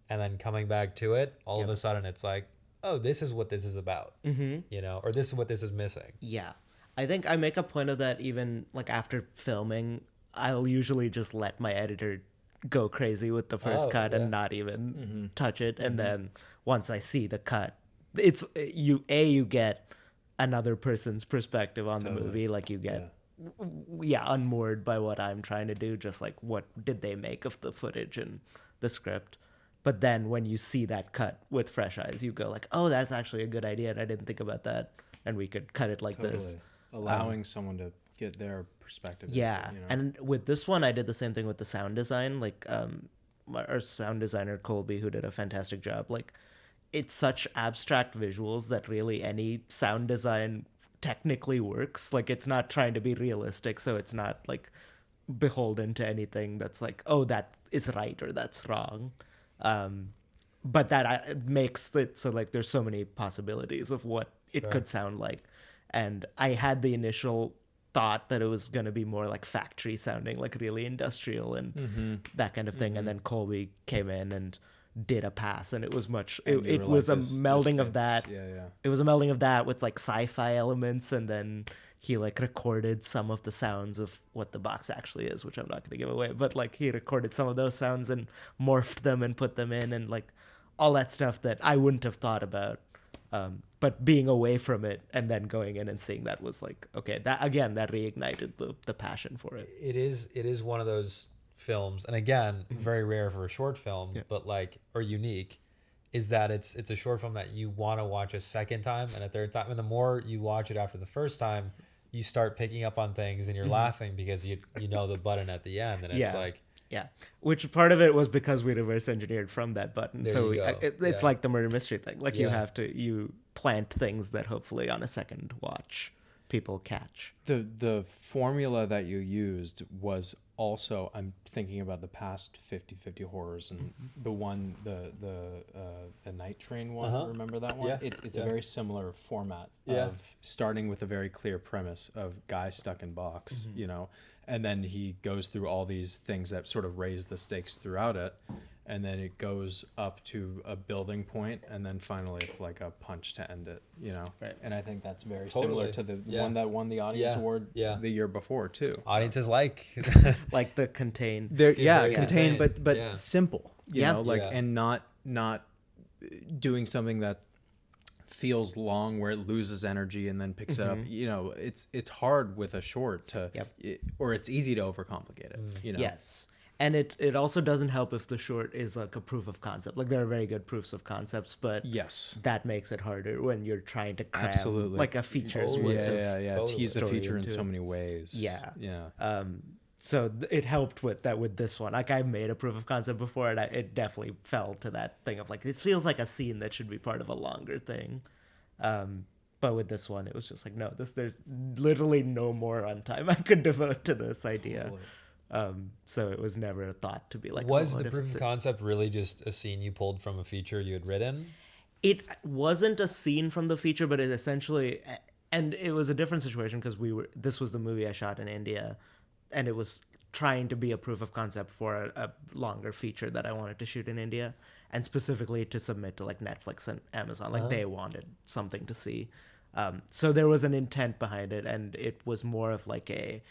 and then coming back to it, all of a sudden it's like, oh, this is what this is about, you know, or this is what this is missing. Yeah. I think I make a point of that even like after filming. I'll usually just let my editor go crazy with the first cut and not even touch it. And then once I see the cut, it's you get another person's perspective on the movie. Like you get unmoored by what I'm trying to do, just like what did they make of the footage and the script. But then when you see that cut with fresh eyes, you go like, oh, that's actually a good idea, and I didn't think about that, and we could cut it like this. Allowing someone to get their perspective. Yeah. You know? And with this one, I did the same thing with the sound design. Like our sound designer, Colby, who did a fantastic job. Like it's such abstract visuals that really any sound design technically works. Like it's not trying to be realistic, so it's not like beholden to anything that's like, oh, that is right or that's wrong. But that makes it so like there's so many possibilities of what it could sound like. And I had the initial thought that it was going to be more like factory sounding, like really industrial and that kind of thing. And then Colby came in and did a pass, and it was much, it was like, a melding of that. It was a melding of that with like sci-fi elements. And then he like recorded some of the sounds of what the box actually is, which I'm not going to give away, but like he recorded some of those sounds and morphed them and put them in, and like all that stuff that I wouldn't have thought about. But being away from it and then going in and seeing that was like, okay, that again, that reignited the passion for it. It is one of those films, and again, very rare for a short film, but like, or unique, is that it's a short film that you want to watch a second time and a third time, and the more you watch it after the first time, you start picking up on things and you're laughing because you know the button at the end, and it's like. Yeah, which part of it was because we reverse engineered from that button. There so it's like the murder mystery thing. Like you plant things that hopefully on a second watch people catch. The formula that you used was also, I'm thinking about the past 50/50 horrors, and the one, the Night Train one. Remember that one? It's a very similar format of starting with a very clear premise of guy stuck in box, you know. And then he goes through all these things that sort of raise the stakes throughout it. And then it goes up to a building point, and then finally it's like a punch to end it, you know? Right. And I think that's very similar to the one that won the audience award the year before, too. Audiences like the contained. Contained, but simple, you know, like, and not doing something that feels long where it loses energy and then picks it up. You know, it's hard with a short to or it's easy to overcomplicate it, you know. Yes. And it also doesn't help if the short is like a proof of concept. Like there are very good proofs of concepts, but that makes it harder when you're trying to cram like a feature's worth of tease the feature in so many ways. So it helped with that with this one. Like I've made a proof of concept before, and it definitely fell to that thing of like, it feels like a scene that should be part of a longer thing. But with this one, it was just like, no, there's literally no more runtime I could devote to this idea. So it was never a thought to be like, was the proof of concept really just a scene you pulled from a feature you had written? It wasn't a scene from the feature, but it essentially, and it was a different situation because this was the movie I shot in India, and it was trying to be a proof of concept for a longer feature that I wanted to shoot in India, and specifically to submit to like Netflix and Amazon. Like they wanted something to see. So there was an intent behind it, and it was more of like a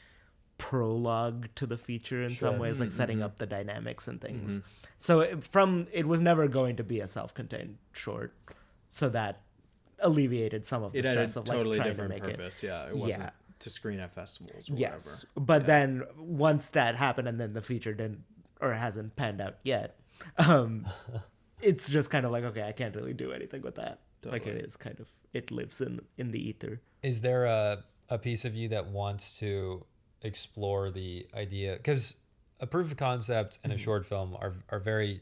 prologue to the feature in some ways, like setting up the dynamics and things. So it was never going to be a self-contained short, so that alleviated some of the stress of like totally trying different to make purpose. It wasn't to screen at festivals or whatever. But then once that happened and then the feature didn't or hasn't panned out yet, it's just kind of like, okay, I can't really do anything with that. Like it is kind of, it lives in the ether. Is there a piece of you that wants to explore the idea, because a proof of concept and a short film are very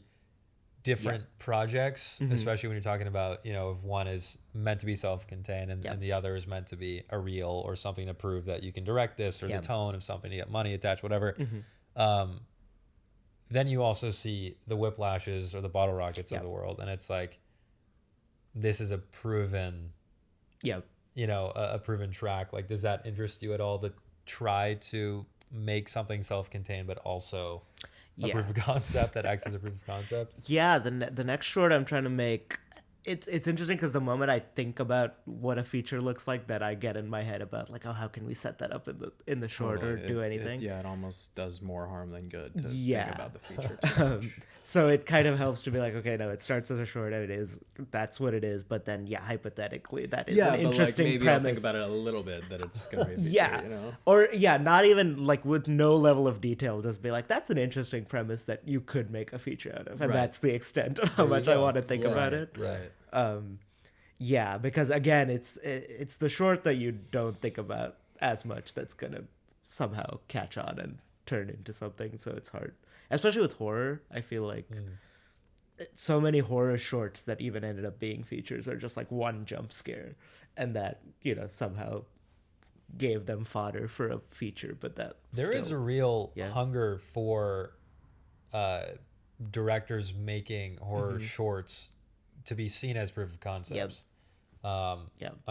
different projects, especially when you're talking about, if one is meant to be self-contained and the other is meant to be a reel or something to prove that you can direct this, or the tone of something to get money attached, whatever. Then you also see the Whiplashes or the Bottle Rockets of the world, and it's like, this is a proven, a proven track. Like, does that interest you at all to try to make something self-contained, but also a proof of concept that acts as a proof of concept? Yeah, the next short I'm trying to make, it's interesting because the moment I think about what a feature looks like, that I get in my head about like, oh, how can we set that up in the short or do anything? It almost does more harm than good to think about the feature too much. So it kind of helps to be like, okay, no, it starts as a short and that's what it is. But then, hypothetically, that is an interesting maybe premise. I'll think about it a little bit that it's going to be a feature, Or, not even like with no level of detail, just be like, that's an interesting premise that you could make a feature out of. And that's the extent of how much I want to think about it. Right. Because again, it's the short that you don't think about as much that's going to somehow catch on and turn into something. So it's hard. Especially with horror, I feel like so many horror shorts that even ended up being features are just like one jump scare, and that somehow gave them fodder for a feature. But that there is a real hunger for directors making horror shorts to be seen as proof of concepts. I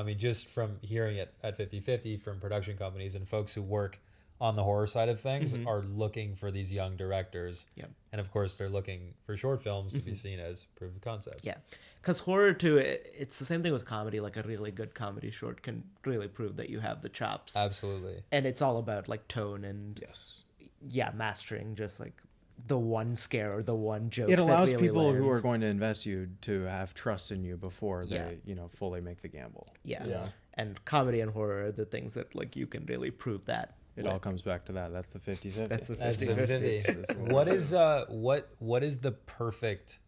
mean, just from hearing it at 50/50 from production companies and folks who work on the horror side of things are looking for these young directors. And of course they're looking for short films to be seen as proof of concepts. Because horror too, it's the same thing with comedy. Like a really good comedy short can really prove that you have the chops. Absolutely. And it's all about like tone and mastering just like the one scare or the one joke. It allows that really people lands. who are going to invest you to have trust in you before they fully make the gamble. And comedy and horror are the things that like you can really prove that. It all comes back to that. That's the 50/50. That's the 50/50. What is the perfect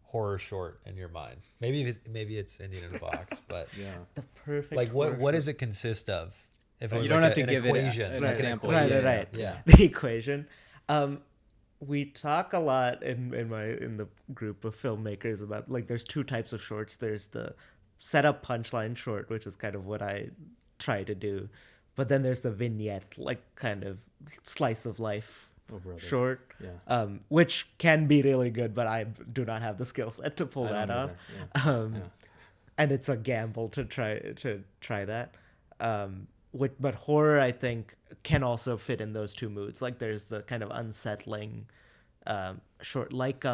horror short in your mind? Maybe it's Indian in a Box, but the perfect like what does it consist of? If it was you don't have to an give equation, it an example. Right. Yeah. The equation. We talk a lot in the group of filmmakers about like there's two types of shorts. There's the setup punchline short, which is kind of what I try to do. But then there's the vignette, like kind of slice of life short, which can be really good, but I do not have the skill set to pull that off. And it's a gamble to try that. But horror, I think, can also fit in those two moods. Like there's the kind of unsettling short, like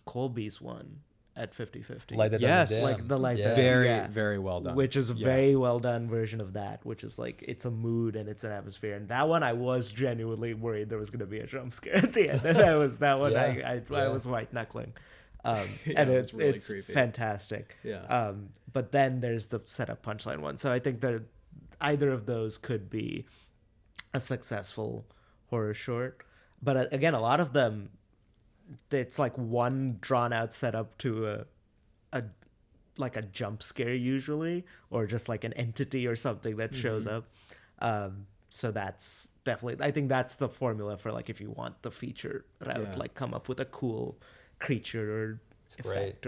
Colby's one at 50/50. Light that Yes, like the light. Very well done. Which is a very well done version of that, which is like it's a mood and it's an atmosphere. And that one, I was genuinely worried there was going to be a jump scare at the end. And that was that one. I was white knuckling. And it's really creepy. Fantastic. But then there's the setup punchline one. So I think that either of those could be a successful horror short. But again, a lot of them, it's like one drawn out setup to a jump scare usually, or just like an entity or something that shows up. So that's definitely, I think that's the formula for like if you want the feature route, like come up with a cool creature or effect.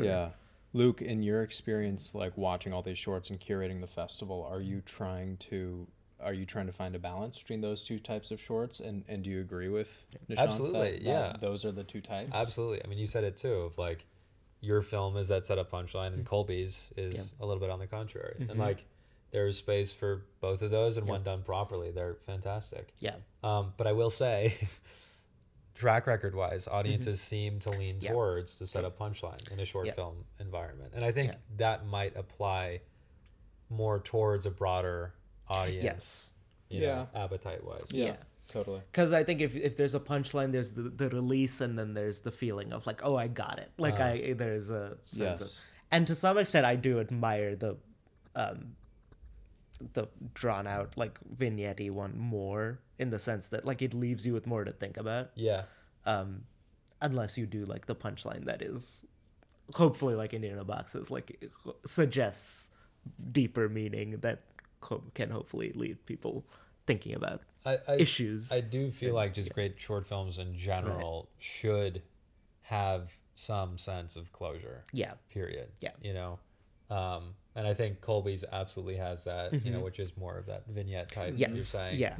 Luke, in your experience, like watching all these shorts and curating the festival, are you trying to find a balance between those two types of shorts? And do you agree with Nishanth? Absolutely, that those are the two types? Absolutely. I mean, you said it too, of like your film is that setup punchline and Colby's is a little bit on the contrary. And like there's space for both of those, and when done properly, they're fantastic. But I will say, track record wise, audiences seem to lean towards the setup punchline in a short film environment. And I think that might apply more towards a broader audience, appetite wise. Totally. Because I think if there's a punchline, there's the release, and then there's the feeling of like, oh, I got it. Like there's a sense of, and to some extent, I do admire the drawn out like vignette-y one more, in the sense that like it leaves you with more to think about. Unless you do like the punchline that is hopefully like Indian in a Box is like suggests deeper meaning that can hopefully leave people thinking about I issues. I do feel like just great short films in general should have some sense of closure. Yeah. Period. Yeah. You know, and I think Colby's absolutely has that. You know, which is more of that vignette type. Yes. You're saying. Yeah.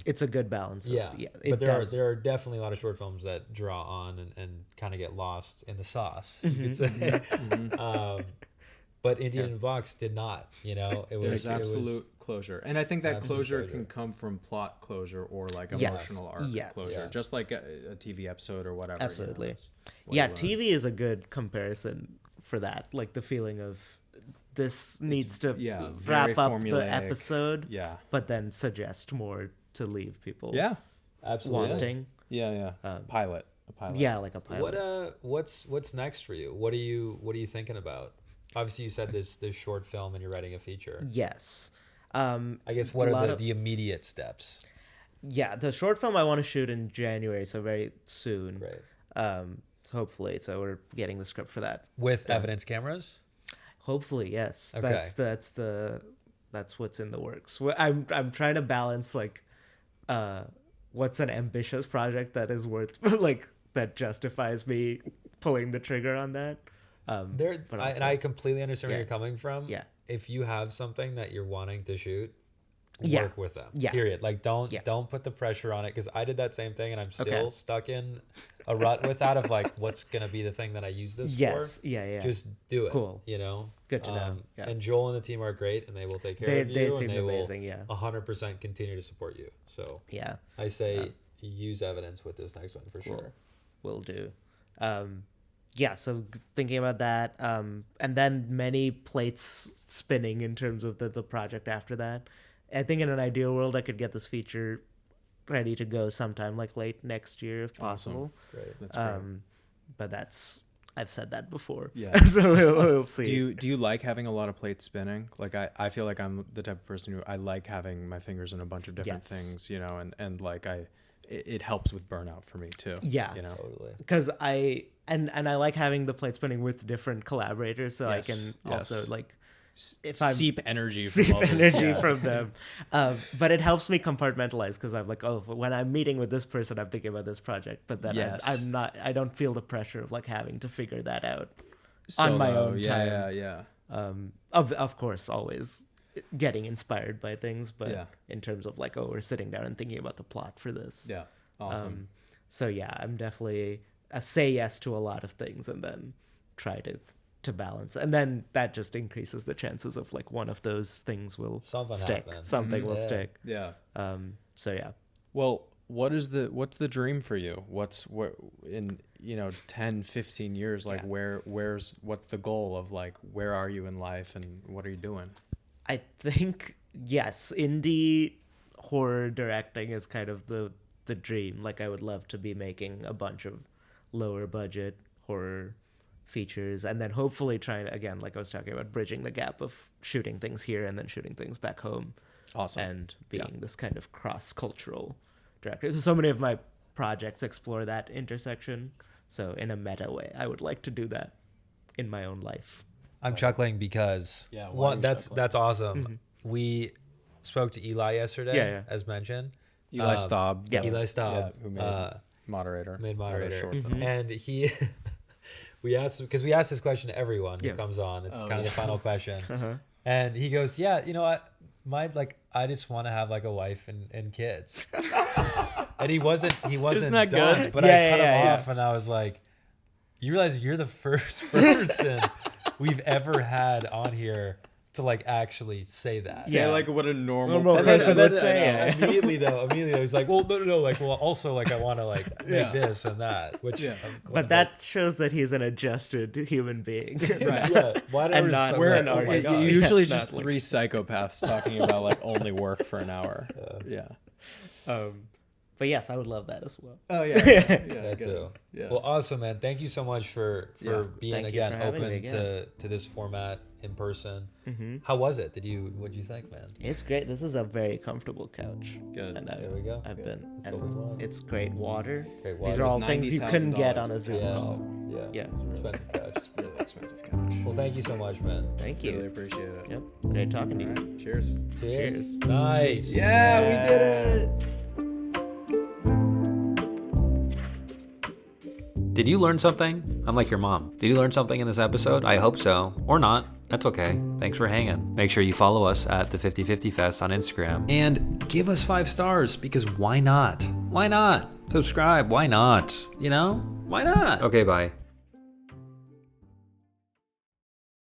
It's a good balance. But there are definitely a lot of short films that draw on and kind of get lost in the sauce. You could say. But Indian in a Box did not. You know, there's absolute closure, and I think that closure can come from plot closure or like emotional arc closure, just like a TV episode or whatever. Absolutely. You know, TV is a good comparison for that. Like the feeling of this needs to wrap up the episode, but then suggest more to leave people. Absolutely wanting. A pilot. Yeah, like a pilot. What's next for you? What are you thinking about? Obviously, you said this short film and you're writing a feature. Yes. I guess what are the immediate steps? Yeah, the short film I want to shoot in January, so very soon. Right. Hopefully, so we're getting the script for that. With evidence cameras? Hopefully, yes. Okay. That's what's in the works. I'm trying to balance like what's an ambitious project that is worth like that justifies me pulling the trigger on that. I completely understand where you're coming from. Yeah. If you have something that you're wanting to shoot, work with them. Yeah. Period. Like don't put the pressure on it, because I did that same thing and I'm still stuck in a rut with that of like what's gonna be the thing that I use this for. Yeah. Just do it. Cool. You know. Good to know. Yeah. And Joel and the team are great, and they will take care of you. They seem and amazing. will 100% continue to support you. So I say use evidence with this next one for sure. Will do. So thinking about that, and then many plates spinning in terms of the project after that. I think in an ideal world, I could get this feature ready to go sometime like late next year if possible. That's great. But I've said that before. Yeah. So we'll see. Do you like having a lot of plates spinning? Like I feel like I'm the type of person who I like having my fingers in a bunch of different things, you know, and like it helps with burnout for me too. Yeah. You know? Totally. Because I like having the plate spinning with different collaborators, so I can also like seep energy from them. But it helps me compartmentalize, because I'm like, when I'm meeting with this person, I'm thinking about this project, but then I don't feel the pressure of like having to figure that out on my own time. Of course, always getting inspired by things, but in terms of like, we're sitting down and thinking about the plot for this. Yeah. Awesome. I'm definitely say yes to a lot of things and then try to balance, and then that just increases the chances of like one of those things will stick. Something will stick. Well, what's the dream for you? What in 10, 15 years, like what's the goal of like, where are you in life and what are you doing? I think indie horror directing is kind of the dream. Like I would love to be making a bunch of lower budget horror features, and then hopefully trying to, again, like I was talking about, bridging the gap of shooting things here and then shooting things back home. Awesome. And being this kind of cross-cultural director, because so many of my projects explore that intersection. So in a meta way, I would like to do that in my own life. I'm chuckling because that's awesome. Mm-hmm. We spoke to Eli yesterday, as mentioned. Eli Staub. Eli Staub, who made moderator. Mm-hmm. And he we asked this question to everyone who comes on. It's kind of the final question. And he goes, I just want to have like a wife and kids. And he wasn't Isn't that done, good? but I cut him off and I was like, you realize you're the first person we've ever had on here to like actually say that. Say like what a normal person would say. Immediately though, he's like, well, no, like, well, also like I want to like make this and that, which. But that shows that he's an adjusted human being. Right. Yeah. It's usually just three psychopaths talking about like only work for an hour. But yes, I would love that as well. Oh yeah, that too. Yeah. Well, awesome, man. Thank you so much for being again open to this format. in person. How was it? What'd you think, man? It's great. This is a very comfortable couch. Good. And There we go. It's great water. Great water. These are all It's things you couldn't get on a $90,000 Zoom call. Yeah. Yeah. Expensive couch. It's a really expensive couch. Well, thank you so much, man. Thank Really you. appreciate it. Yep. Great talking to you. All right. Cheers. Cheers. Nice. Yeah, we did it. Did you learn something? I'm like your mom. Did you learn something in this episode? I hope so. Or not. That's okay. Thanks for hanging. Make sure you follow us at the 50/50 Fest on Instagram. And give us 5 stars, because why not? Why not? Subscribe. Why not? You know? Why not? Okay, bye.